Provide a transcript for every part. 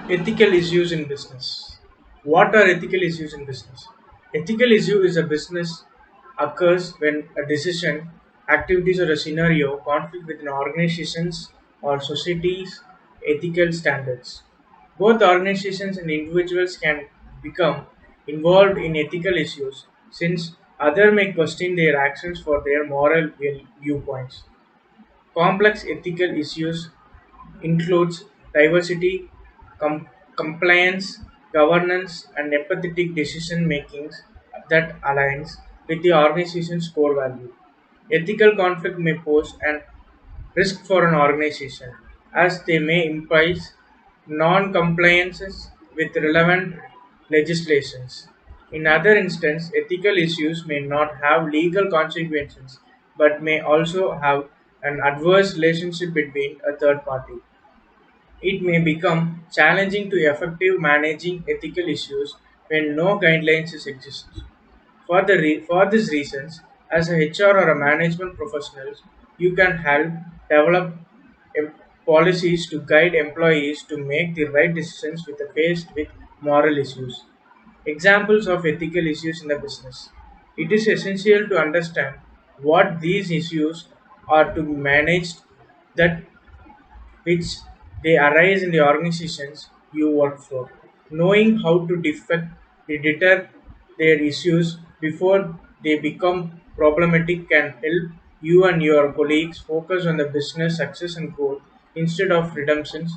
Ethical issues in business. What are ethical issues in business? Ethical issue is a business occurs when a decision, activities or a scenario conflict with an organization's or society's ethical standards. Both organizations and individuals can become involved in ethical issues since others may question their actions for their moral viewpoints. Complex ethical issues includes diversity, compliance, governance, and empathetic decision making that aligns with the organization's core value. Ethical conflict may pose an risk for an organization as they may imply non-compliances with relevant legislations. In other instances, ethical issues may not have legal consequences but may also have an adverse relationship between a third party. It may become challenging to effective managing ethical issues when no guidelines exist. For these reasons, as a HR or a management professional, you can help develop em- policies to guide employees to make the right decisions with faced with moral issues. Examples of ethical issues in the business. It is essential to understand what these issues are to be managed that which they arise in the organizations you work for. Knowing how to deter their issues before they become problematic can help you and your colleagues focus on the business success and growth instead of redemptions.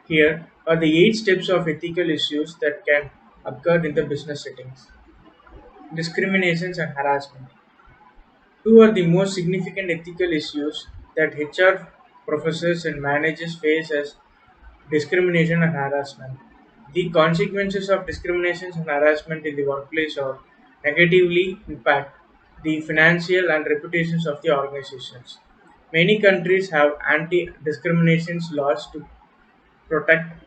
Here are the 8 steps of ethical issues that can occur in the business settings. Discriminations and harassment. Two are the most significant ethical issues that HR professors and managers face as discrimination and harassment. The consequences of discrimination and harassment in the workplace are negatively impact the financial and reputations of the organizations. Many countries have anti-discrimination laws to protect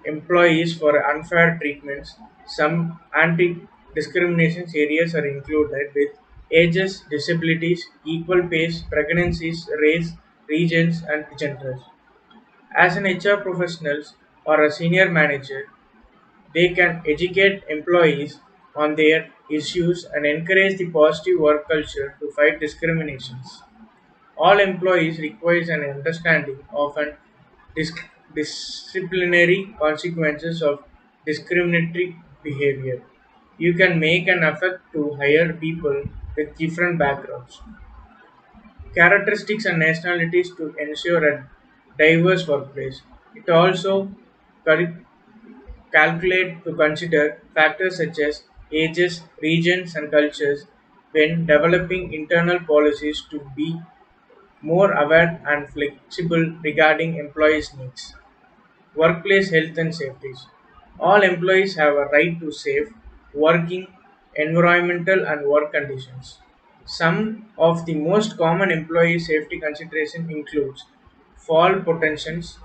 employees for unfair treatments. Some anti-discrimination areas are included with ages, disabilities, equal pay, pregnancies, race, regions, and genders. As an HR professional or a senior manager, they can educate employees on their issues and encourage the positive work culture to fight discriminations. All employees require an understanding of an dis- disciplinary consequences of discriminatory behavior. You can make an effort to hire people with different backgrounds, characteristics, and nationalities to ensure a diverse workplace. It also cul- calculate to consider factors such as ages, regions, and cultures when developing internal policies to be more aware and flexible regarding employees' needs. Workplace health and safety. All employees have a right to safe working, environmental, and work conditions. Some of the most common employee safety considerations includes fall potentials,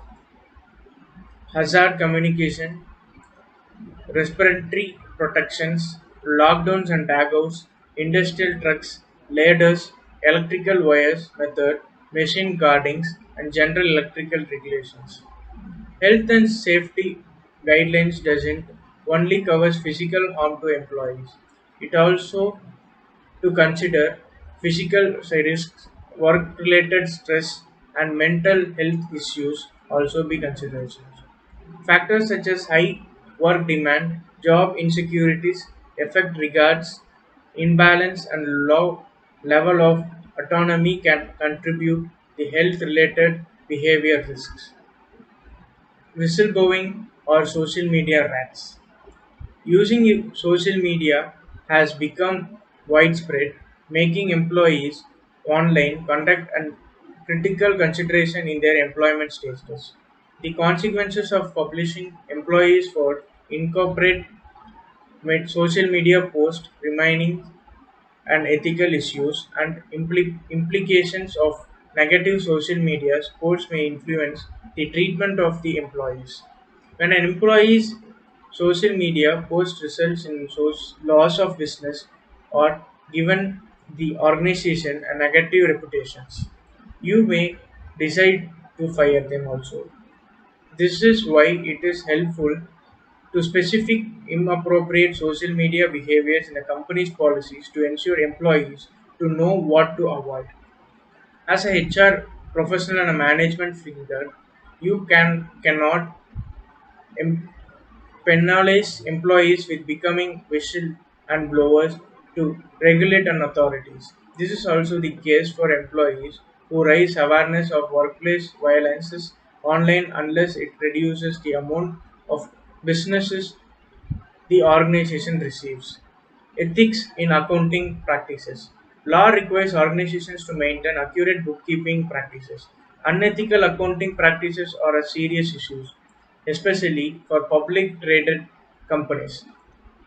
hazard communication, respiratory protections, lockdowns and tagouts, industrial trucks, ladders, electrical wires method, machine guardings, and general electrical regulations. Health and safety guidelines doesn't only covers physical harm to employees. It also to consider physical risks, work-related stress, and mental health issues also be considerations. Factors such as high work demand, job insecurities, effect regards, imbalance, and low level of autonomy can contribute the health-related behavior risks. Whistleblowing or social media rants. Using social media has become widespread, making employees online conduct and critical consideration in their employment status. The consequences of publishing employees for incorporate social media posts remaining and ethical issues and implications of negative social media posts may influence the treatment of the employees. When an employee's social media post results in loss of business or given the organization a negative reputations, you may decide to fire them also. This is why it is helpful to specific inappropriate social media behaviors in a company's policies to ensure employees to know what to avoid. As a HR professional and a management figure, you cannot em- penalize employees with becoming whistle and blowers to regulate and authorities. This is also the case for employees who raise awareness of workplace violences online unless it reduces the amount of businesses the organization receives. Ethics in accounting practices. Law requires organizations to maintain accurate bookkeeping practices. Unethical accounting practices are a serious issue, especially for public traded companies.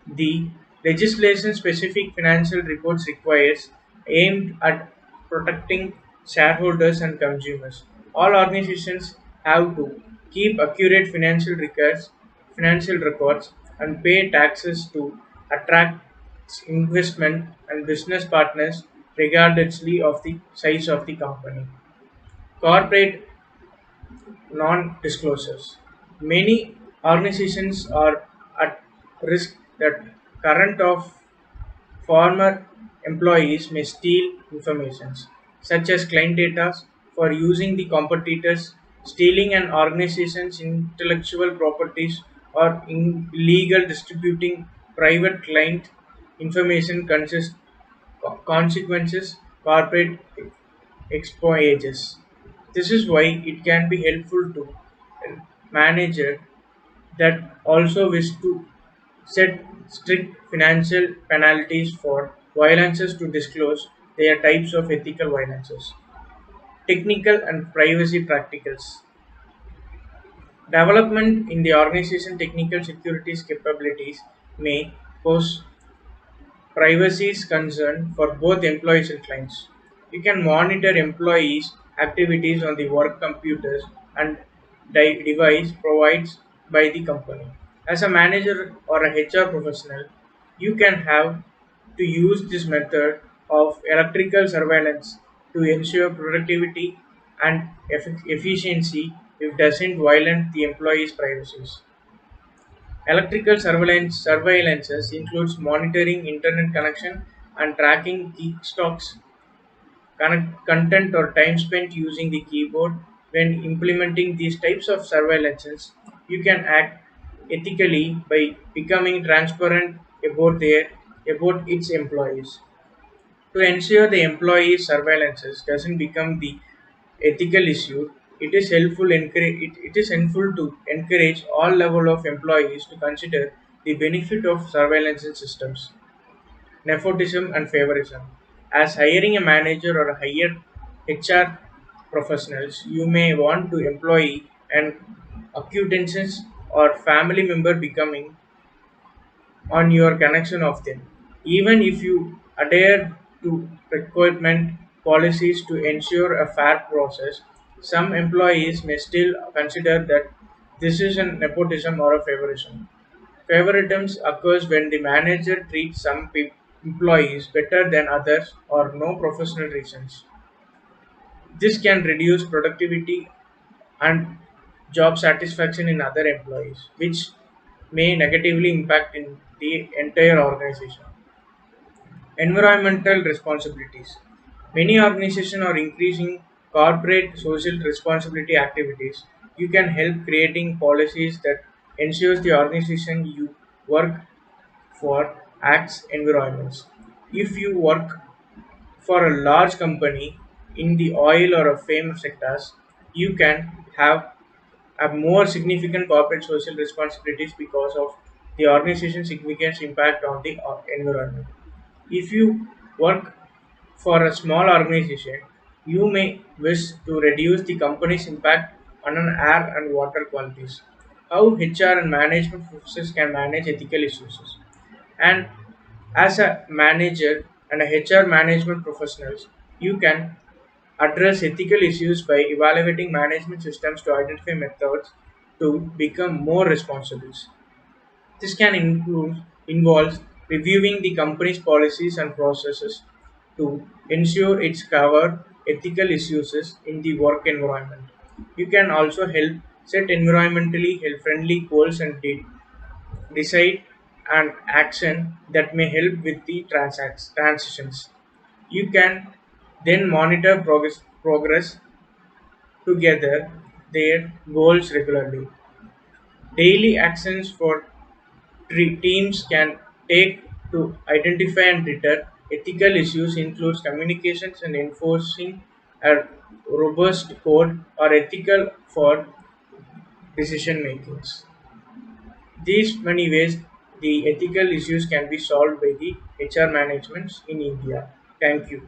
The legislation-specific financial reports requires aimed at protecting shareholders and consumers. All organizations have to keep accurate financial records, and pay taxes to attract investment and business partners regardlessly of the size of the company. Corporate non-disclosures. Many organizations are at risk that current of former employees may steal information, such as client data, for using the competitors, stealing an organization's intellectual properties, or illegal distributing private client information consequences corporate exposures. This is why it can be helpful to a manager that also wish to set strict financial penalties for violences to disclose their types of ethical violences. Technical and privacy practicals. Development in the organization technical securities capabilities may pose privacy is concern for both employees and clients. You can monitor employees' activities on the work computers and device provided by the company. As a manager or a HR professional, you can have to use this method of electrical surveillance to ensure productivity and efficiency if doesn't violate the employee's privacies. Electrical surveillances includes monitoring internet connection and tracking keystrokes, content or time spent using the keyboard. When implementing these types of surveillances, you can act ethically by becoming transparent about its employees. To ensure the employee surveillances doesn't become the ethical issue, it is helpful to encourage all level of employees to consider the benefit of surveillance systems. Nepotism and favorism. As hiring a manager or hire HR professionals, you may want to employ an acquaintance or family member becoming on your connection of them. Even if you adhere to recruitment policies to ensure a fair process, some employees may still consider that this is a nepotism or a favoritism. Favoritism occurs when the manager treats some employees better than others or no professional reasons. This can reduce productivity and job satisfaction in other employees, which may negatively impact in the entire organization. Environmental responsibilities. Many organizations are increasing corporate social responsibility activities. You can help creating policies that ensures the organization you work for acts environments. If you work for a large company in the oil or a fame sectors, you can have a more significant corporate social responsibilities because of the organization's significant impact on the environment. If you work for a small organization, you may wish to reduce the company's impact on an air and water qualities. How HR and management processes can manage ethical issues. And as a manager and a HR management professionals, you can address ethical issues by evaluating management systems to identify methods to become more responsible. This can involve reviewing the company's policies and processes to ensure it's cover ethical issues in the work environment. You can also help set environmentally friendly goals, and decide an action that may help with the transitions. You can then monitor progress together their goals regularly. Daily actions for teams can take to identify and deter ethical issues includes communications and enforcing a robust code or ethical for decision makings. These many ways the ethical issues can be solved by the HR managements in India. Thank you.